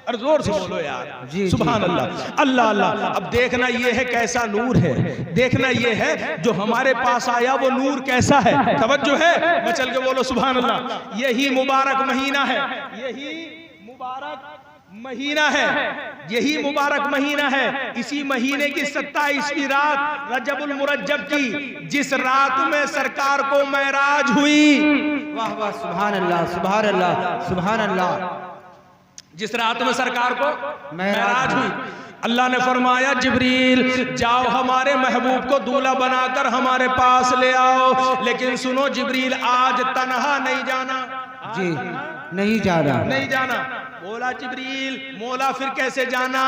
और जोर से बोलो यार, सुभान अल्लाह, अल्लाह अल्लाह। अब देखना ये है कैसा नूर है, देखना ये है जो हमारे पास आया वो नूर कैसा है। तवज्जो है, मचल के बोलो सुभान अल्लाह। यही मुबारक महीना है, यही मुबारक महीना है, यही मुबारक महीना है। इसी महीने की 27वीं रात रजबुल मुरज्जब की, जिस रात में सरकार को मेराज हुई। वाह वाह, सुभान अल्लाह, सुभान अल्लाह, सुभान अल्लाह। जिस रात में सरकार को मेराज हुई, अल्लाह ने फरमाया जिब्रील जाओ हमारे महबूब को दूल्हा बनाकर हमारे पास ले आओ। लेकिन सुनो जिब्रील, आज तन्हा नहीं जाना। जी नहीं जाना, नहीं जाना। बोला जिब्रील, मौला फिर कैसे जाना?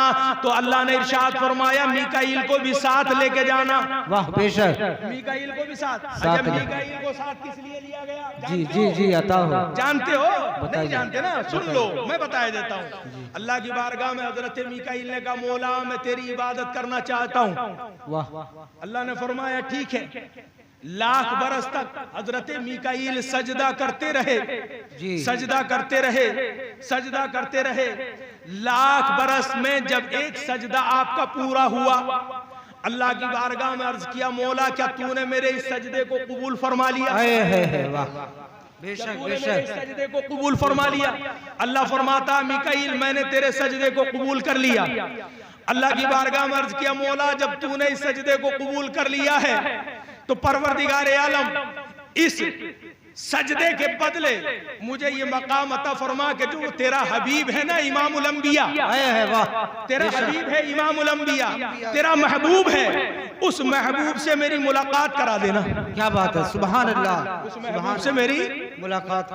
तो अल्लाह ने इरशाद फरमाया मीकाईल को भी साथ लेके जाना। वाह बेशक, मीकाईल को भी साथ। साथ मीकाईल को साथ किस लिए लिया गया? जी जी जी अता हो। जानते हो? नहीं जानते ना, सुन लो मैं बताया देता हूँ। अल्लाह की बारगाह में हजरत मीकाईल ने कहा मौला मैं तेरी इबादत करना चाहता हूँ। वाह, अल्लाह ने फरमाया ठीक है। लाख बरस तक हजरत मीकाईल सजदा करते रहे, सजदा करते रहे, सजदा करते रहे। लाख बरस में जब एक सजदा आपका पूरा हुआ, अल्लाह की बारगाह में अर्ज किया मौला क्या तूने मेरे इस सजदे को कबूल फरमा लिया? वाह बेशक बेशक, सजदे को कबूल फरमा लिया। अल्लाह फरमाता मीकाईल मैंने तेरे सजदे को कबूल कर लिया। अल्लाह की बारगाह में अर्ज किया, मौला जब तूने इस सजदे को कबूल कर लिया है तो परवरदिगार आलम इस सजदे के बदले मुझे ये मकाम अता फरमा के जो तेरा हबीब है ना इमामुल अंबिया, तेरा हबीब है इमामुल अंबिया, तेरा महबूब है, उस महबूब से मेरी मुलाकात करा देना। क्या बात है, सुभान अल्लाह, उस महबूब से मेरी मुलाकात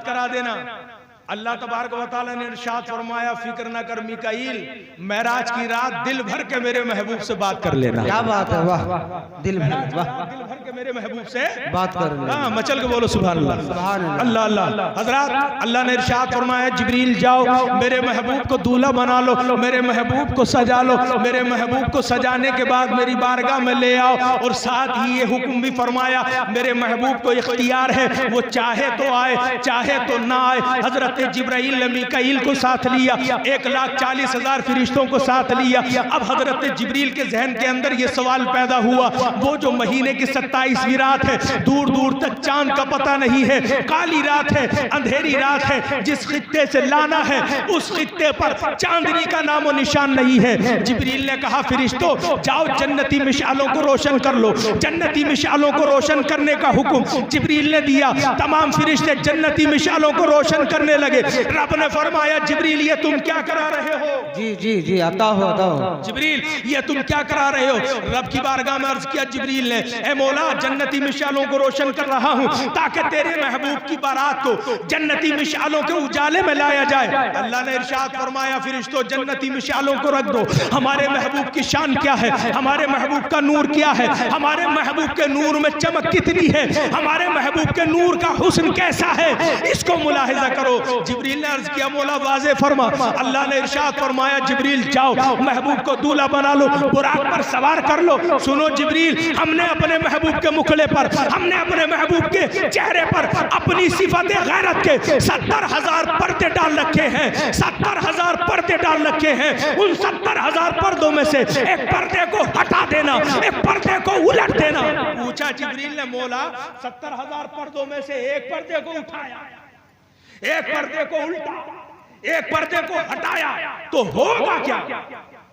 करा देना। अल्लाह तबारक व तआला ने इरशाद फरमाया, फिक्र न कर मिकाईल, मेराज की रात दिल भर के मेरे महबूब से बात कर लेना। क्या बात है, वाह, दिल भर के मेरे महबूब से बात कर लेना। हाँ, मचल के बोलो सुभान अल्लाह, अल्लाह अल्लाह। हजरत अल्लाह ने इरशाद फरमाया, जिब्रील जाओ मेरे महबूब को दूल्हा बना लो, मेरे महबूब को सजा लो, मेरे महबूब को सजाने के बाद मेरी बारगाह में ले आओ, और साथ ही ये हुक्म भी फरमाया मेरे महबूब को इख्तियार है, वो चाहे तो आए चाहे तो ना आए। हजरत जिब्राइल ने मीकाईल को साथ लिया, 1,40,000 फरिश्तों को साथ लिया। अब हजरत जिब्रील के जहन के अंदर ये सवाल पैदा हुआ, वो जो महीने की 27वीं रात है, दूर दूर तक चांद का पता नहीं है, काली रात है, अंधेरी रात है, जिस खित्ते से लाना है उस खित्ते पर चांदनी का नामो निशान नहीं है। जिब्रील ने कहा, फरिश्तों जाओ जन्नती मिशालों को रोशन कर लो। जन्नती मिशालों को रोशन करने का हुक्म जिब्रील ने दिया। तमाम फरिश्ते जन्नती मिशालों को रोशन करने लगे। रब ने फरमाया, जिब्रील ये तुम क्या करा रहे हो? जी जी जी, आता हो। जिब्रील ये तुम क्या करा रहे हो? रब की बारगाह में अर्ज किया जिब्रील ने, ए मौला जन्नती मिशालों को रोशन कर रहा हूं ताकि तेरे महबूब की बारात को जन्नती मिशालों के उजाले में लाया जाए। अल्लाह ने इरशाद फरमाया, फरिश्तों जन्नती मिशालों को रख दो। हमारे महबूब की शान क्या है, हमारे महबूब का नूर क्या है, हमारे महबूब के नूर में चमक कितनी है, हमारे महबूब के नूर का हुस्न कैसा है, इसको मुलाहिजा करो। जिब्रील ने अर्ज किया, मौला वाज़े फरमा। अल्लाह ने इरशाद फरमाया, जिब्रील जाओ महबूब को दूल्हा बना लो, बुराक पर सवार कर लो। सुनो जिब्रील, हमने अपने महबूब के मुखड़े पर, हमने अपने महबूब के चेहरे पर अपनी सिफत गैरत के 70,000 पर्दे डाल रखे हैं, 70,000 पर्दे डाल रखे हैं। उन 70,000 पर्दों में से एक पर्दे को हटा देना, एक पर्दे को उलट देना। पूछा जिब्रील ने, मौला 70,000 पर्दों में से एक पर्दे को उठाया, एक पर्दे को उल्टा, एक पर्दे को हटाया, तो होगा क्या?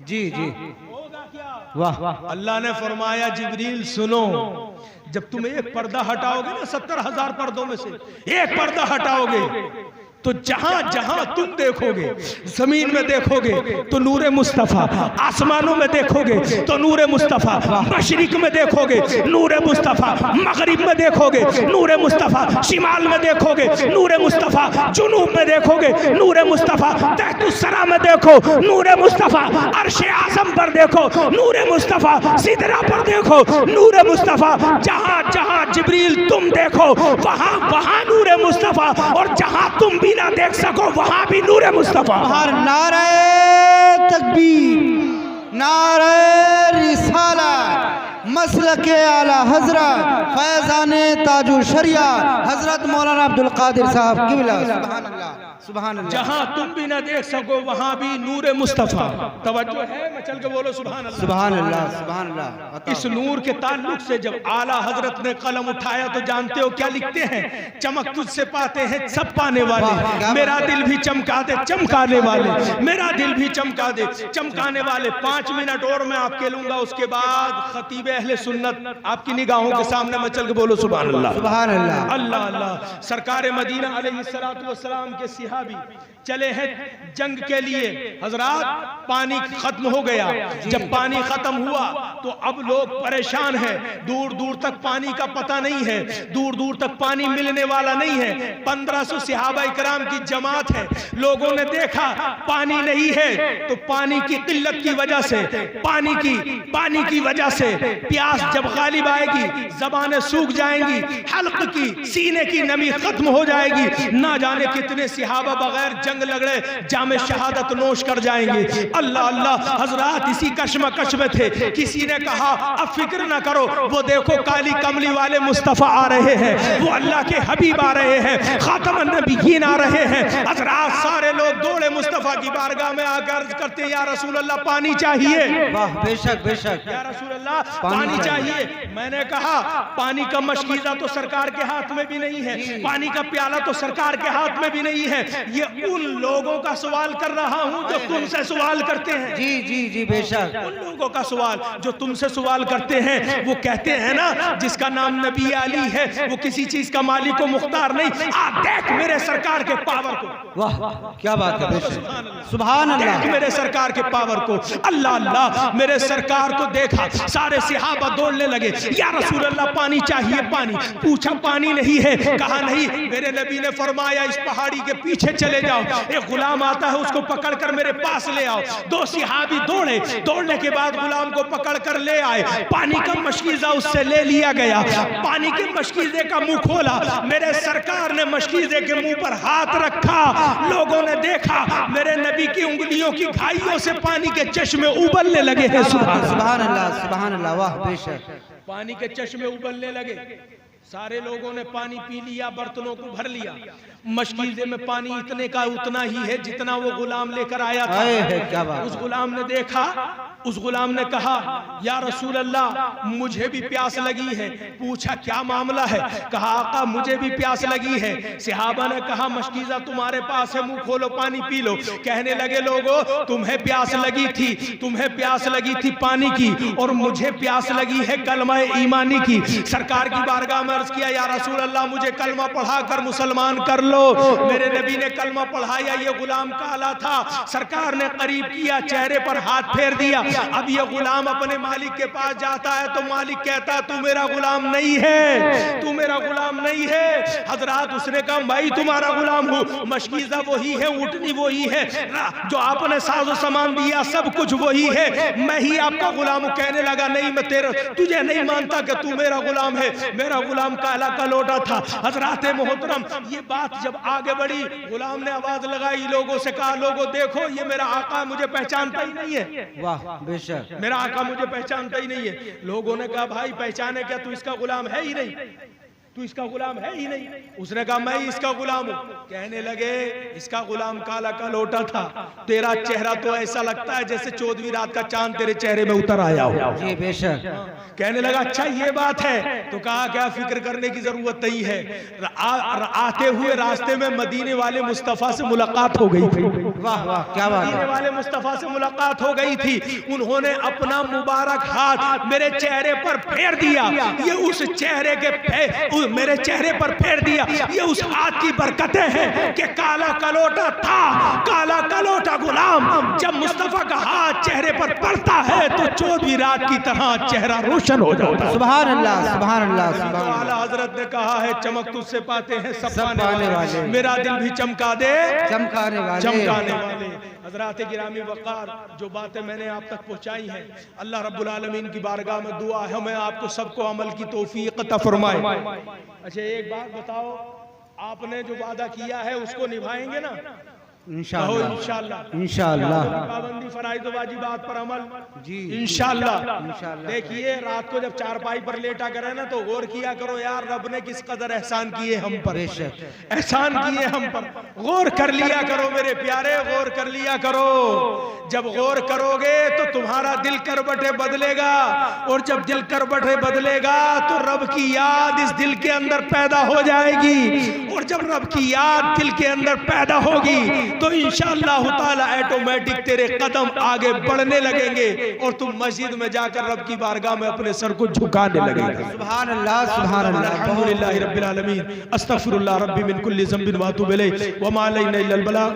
जी जी, होगा क्या? वाह। अल्लाह ने फरमाया, जिब्रील सुनो, जब तुम एक पर्दा हटाओगे ना 70,000 पर्दों में से एक पर्दा हटाओगे, तो जहां जहां तुम देखोगे, जमीन में देखोगे तो नूरे मुस्तफा, आसमानों में देखोगे तो नूरे मुस्तफा, मशरिक में देखोगे नूरे मुस्तफा, मगरिब में देखोगे नूरे मुस्तफा, शिमाल में देखोगे नूरे मुस्तफा, जुनूब में देखोगे नूरे मुस्तफा, तहतुस्सरा में देखो नूरे मुस्तफा, अर्शे आज़म पर देखो नूरे मुस्तफा, सिदरा पर देखो नूरे मुस्तफा। जहां जहां जिब्रील तुम देखो वहां वहां नूरे मुस्तफा, और जहां तुम भी ना देख सको वहां भी नूरे मुस्तफा। नारे तकबीर, नारे रिसालत, मसलके आला हजरत फैज़ाने ताजु शरिया हजरत मौलाना अब्दुल कादिर साहब क़िबला। सुभान अल्लाह, सुभान अल्लाह। जहां तुम भी ना देख सको वहां भी नूरे मुस्तफा। तवज्जो है, मचल के बोलो सुभान अल्लाह, सुभान अल्लाह, सुभान अल्लाह। इस नूर के ताल्लुक से जब आला हजरत ने कलम उठाया तो जानते हो क्या लिखते हैं? चमक तुझसे पाते हैं सब पाने वाले, मेरा दिल भी चमका दे चमकाने वाले, मेरा दिल भी चमका दे चमकाने वाले। 5 मिनट और मैं आपके लूंगा, उसके बाद खतीब अहले सुन्नत आपकी निगाहों के सामने। मचल के बोलो सुभान अल्लाह, सुभान अल्लाह, अल्लाह अल्लाह। सरकार मदीना अलैहिस्सलातु वस्सलाम के सहाबी चले हैं जंग के लिए। हजरात, पानी खत्म हो गया। जब पानी खत्म हुआ तो अब लोग परेशान हैं, दूर दूर तक पानी का पता नहीं है, दूर दूर तक पानी मिलने वाला नहीं है। 1500 सहाबा इकराम की जमात है। लोगों ने देखा पानी नहीं है, तो पानी की किल्लत की वजह से, पानी की वजह से प्यास जब गालिब आएगी, जबानें सूख जाएंगी, हल्क की सीने की नमी खत्म हो जाएगी। ना जाने कितने सहाबा बगैर जंग लड़े जामे शहादत नोश कर जाएंगे। अल्लाह अल्लाह। हजरात इसी कश्मकश में थे। किसी ने कहा अब फिक्र ना करो, वो देखो काली कमली वाले मुस्तफ़ा आ रहे हैं, वो अल्लाह के हबीब आ रहे हैं, खातमुन नबिय्यीन आ रहे हैं। हजरात सारे लोग दौड़े मुस्तफ़ा की बारगाह में आकर अर्ज करते हैं, या रसूल अल्लाह पानी चाहिए। वाह, बेशक बेशक, या रसूल अल्लाह पानी चाहिए। मैंने कहा पानी का मशकीज़ा तो सरकार के हाथ में भी नहीं है, पानी का प्याला तो सरकार के हाथ में भी नहीं है। ये उन लोगों का सवाल कर रहा हूं जो तुमसे सवाल करते हैं। जी जी जी बेशक। उन लोगों का सवाल जो तुमसे सवाल करते हैं, वो कहते हैं ना जिसका नाम नबी अली है वो किसी चीज का मालिक व मुख्तार नहीं। देख मेरे सरकार के पावर को, वाह क्या बात है बेशक, सुभान अल्लाह। देख मेरे सरकार के पावर को, अल्लाह अल्लाह। मेरे सरकार को देखा, सारे सहाबा दौड़ने लगे, या रसूल अल्लाह पानी चाहिए पानी। पूछा पानी नहीं है, कहा नहीं। मेरे नबी ने फरमाया इस पहाड़ी के पीछे चले जाओ, एक गुलाम आता है उसको पकड़कर मेरे पास ले आओ। दो सहाबी दौड़े, दौड़ने के बाद गुलाम को पकड़कर ले आए। पानी का मशकीज़ा उससे ले लिया गया। पानी के मशकीज़े का मुंह खोला, मेरे सरकार ने मशकीज़े के मुंह पर हाथ रखा। लोगों ने देखा मेरे नबी की उंगलियों की घाइयों से पानी के चश्मे उबलने लगे हैं। सुभान अल्लाह, सुभान अल्लाह, वाह बेशक। पानी के चश्मे उबलने लगे। सारे लोगों ने पानी पी लिया, बर्तनों को भर लिया। मशकीज़े में पानी इतने का उतना ही है जितना वो गुलाम लेकर आया था। क्या बात। उस गुलाम ने देखा, उस गुलाम ने कहा या रसूल अल्लाह मुझे भी प्यास लगी है। पूछा क्या मामला है? कहा आका मुझे भी प्यास लगी है। सहाबा ने कहा मशकीज़ा तुम्हारे पास है, मुंह खोलो पानी पी लो। कहने लगे लोगो तुम्हें प्यास लगी थी, तुम्हें प्यास लगी थी पानी की, और मुझे प्यास लगी है कलमा ईमानी की। सरकार की बारगाह में अर्ज किया या रसूल अल्लाह मुझे कलमा पढ़ाकर मुसलमान कर लो। मेरे नबी ने कलमा पढ़ाया। ये गुलाम काला था, सरकार ने करीब किया, चेहरे पर हाथ फेर दिया। अब ये गुलाम अपने मालिक के पास जाता है तो मालिक कहता तू मेरा गुलाम नहीं है, तू मेरा गुलाम नहीं है। हजरात उसने कहा मैं तुम्हारा गुलाम हूँ, मशकीज़ा वही है, ऊँटनी वही है, जो आपने साजो सामान दिया सब कुछ वही है, मैं ही आपका गुलाम हूँ। कहने लगा नहीं मैं तेरा तुझे नहीं मानता कि तू मेरा गुलाम है, मेरा गुलाम काला कलोटा था। हजरात मोहतरम ये बात जब आगे बढ़ी, गुलाम ने आवाज लगाई, लोगों से कहा लोगों देखो ये मेरा आका मुझे पहचानता ही नहीं है। वाह बेशक, मेरा आका मुझे पहचानता ही नहीं है। लोगों ने कहा भाई पहचाने क्या, तू इसका गुलाम है ही नहीं, तू इसका गुलाम है ही नहीं। उसने कहा मैं इसका गुलाम हूँ। कहने लगे इसका गुलाम काला कलोटा था, तेरा चेहरा तो ऐसा लगता है जैसे 14वीं रात का चांद तेरे चेहरे में उतर आया हो। जी बेशक। कहने लगा अच्छा ये बात है, तो कहा क्या फिक्र करने की जरूरत नहीं है। आते हुए रास्ते में मदीने वाले मुस्तफा से मुलाकात हो गई थी। वाह वाह क्या बात है। मदीने वाले मुस्तफा से मुलाकात हो गई थी। उन्होंने अपना मुबारक हाथ मेरे चेहरे पर फेर दिया। ये उस चेहरे के मेरे चेहरे पर फेर दिया, ये उस हाथ की बरकतें हैं कि काला कलोटा था, काला कलोटा गुलाम जब मुस्तफा का हाथ चेहरे पर पड़ता है तो 14वीं रात की तरह चेहरा रोशन हो जाता है। सुभान अल्लाह, सुभान अल्लाह, सुभान अल्लाह। आला हजरत ने कहा है चमक तुझसे पाते हैं सब सब पाने वाले, मेरा दिल भी चमका दे चमकाने वाले, चमकाने वाले। हजरात गिरामी वक़ार जो बातें मैंने आप तक पहुंचाई हैं, अल्लाह रब्बुल आलमीन की बारगाह में दुआ है मैं आपको सबको अमल की तौफीक अता फरमाए। अच्छा एक बात बताओ, आपने जो वादा किया है उसको निभाएंगे ना? इंशाअल्लाह, इंशाअल्लाह, इंशाअल्लाह। पाबंदी फराइज़ वाजिबात पर अमल जी इंशाअल्लाह। इंशाअल्लाह। देखिए रात को जब चारपाई पर लेटा करे ना तो गौर किया करो यार रब ने किस कदर एहसान किए हम पर, एहसान किए हम पर। गौर कर लिया करो मेरे प्यारे, गौर कर लिया करो। जब गौर करोगे तो तुम्हारा दिल करबटे बदलेगा, और जब दिल करबटे बदलेगा तो रब की याद इस दिल के अंदर पैदा हो जाएगी, और जब रब की याद दिल के अंदर पैदा होगी तो इंशाअल्लाह ताला ऑटोमेटिक तेरे कदम आगे बढ़ने लगेंगे और तुम मस्जिद में जाकर रब की बारगाह में अपने सर को झुकाने लगेगा। सुभान अल्लाह, सुभान अल्लाह। अल्हम्दुलिल्लाहि रब्बिल आलमीन, अस्तगफिरुल्लाह रब्बी मिन कुल्ली ज़ंबिन व अतूबु इलैहि व मा अलैना इल्लल बलाग।